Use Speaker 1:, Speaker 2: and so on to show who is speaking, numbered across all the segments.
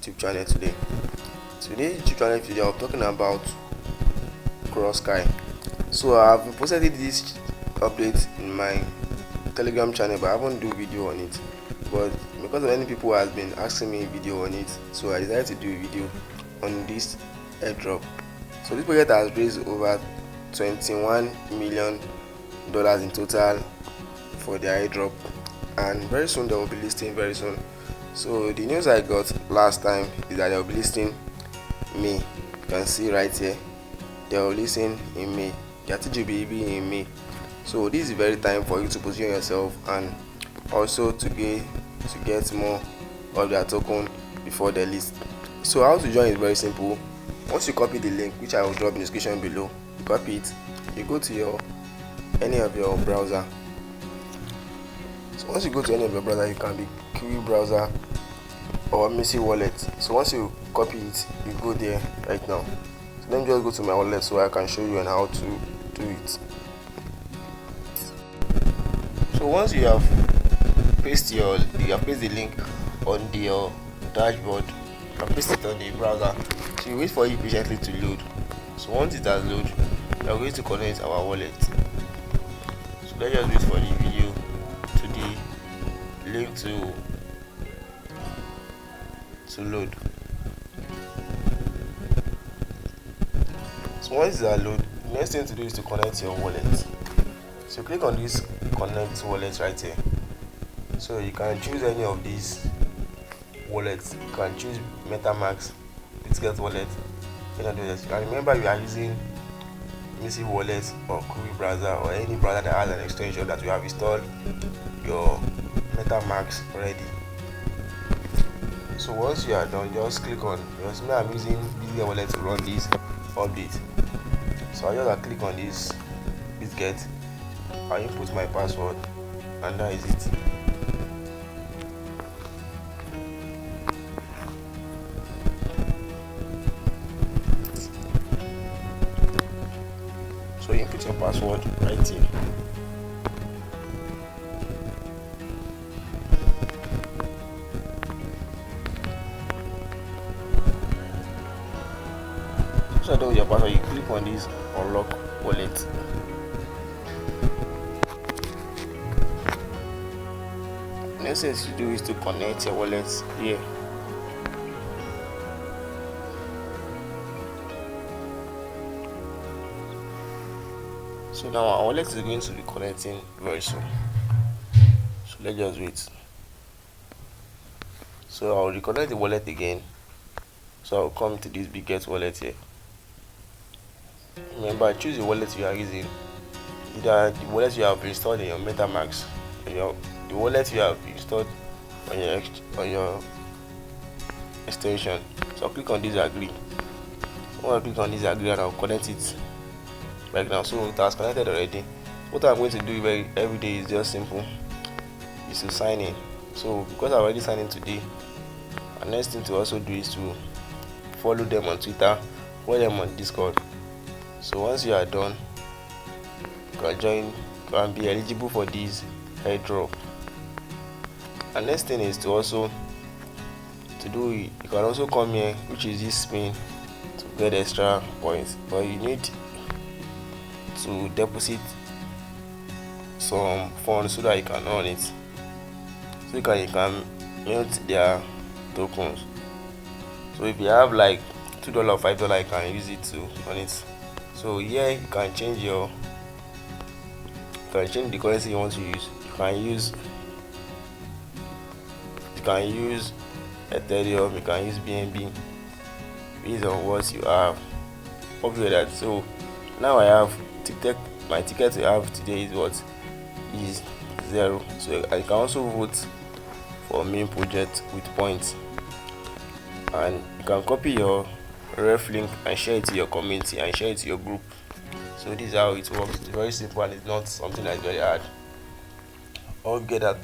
Speaker 1: YouTube channel today. Today's YouTube channel video I'm talking about Coresky. So I've posted this update in my Telegram channel, but I haven't do video on it. But because many people has been asking me video on it, so I decided to do a video on this airdrop. So this project has raised over $21 million in total for their airdrop, and very soon they will be listing very soon. So the news I got last time is that they will be listing May. You can see right here, they will listen in May. Their TGB in May. So this is very time for you to position yourself and also to get more of their token before they list. So how to join is very simple. Once you copy the link, which I will drop in the description below, you copy it, you go to any of your browser. So once you go to any of your browser, you can be Kiwi browser or Missy wallet. So once you copy it, you go there right now. So let me just go to my wallet so I can show you on how to do it. So once you have pasted the link on your dashboard, you can paste it on the browser. So you wait for it patiently to load. So once it has loaded, we are going to connect our wallet. So let's just wait for the video to the link to load. So once it has loaded, the next thing to do is to connect your wallet. So click on this connect wallet right here. So you can choose any of these wallets. You can choose MetaMask, Bitget wallet, any of those. And remember, you are using Missy wallet or Kiwi browser or any browser that has an extension that you have installed your MetaMask already. So once you are done, just click on. I'm using Bitget wallet to run this update. So I just click on this Bitget. I input my password, and that is it. So you input your password right here. So do your password, you click on this unlock wallet. Next thing to do is to connect your wallet here. So now our wallet is going to be connecting very soon. So let's just wait. So I'll reconnect the wallet again. So I'll come to this Bitget wallet here. Remember, choose the wallet you are using. Either the wallet you have installed in your MetaMask, the wallet you have installed on your extension. So I'll click on this agree. When I click on this agree, and I'll connect it right now. So it has connected already. What I'm going to do every day is just simple, is to sign in. So because I already signed in today, the next thing to also do is to follow them on Twitter, follow them on Discord. So once you are done, you can join, you can be eligible for this airdrop. And next thing is to also you can also come here, which is this spin, to get extra points, but you need to deposit some funds so that you can earn it. So you can mint their tokens. So if you have like $2 or $5, you can use it to earn it. So here you can change the currency you want to use. You can use Ethereum, you can use BNB based on what you have. Hopefully that. So now I have my ticket to have today is 0. So I can also vote for main project with points, and you can copy your ref link and share it to your community and share it to your group. So this is how it works. It's very simple and it's not something that's very hard. I'll get that.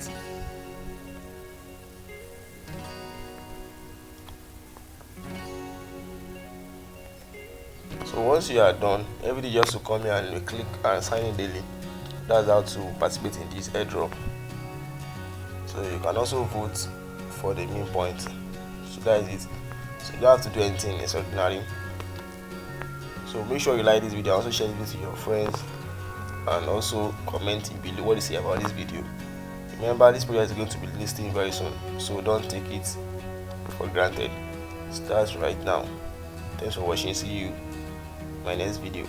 Speaker 1: So once you are done, every day just to come here and click and sign in daily. That's how to participate in this airdrop. So you can also vote for the main point. So that is it. so you don't have to do anything extraordinary. So make sure you like this video, also share it with your friends, and also comment below what you say about this video. Remember, this project is going to be listing very soon, so don't take it for granted. Start right now. Thanks for watching. See you in my next video.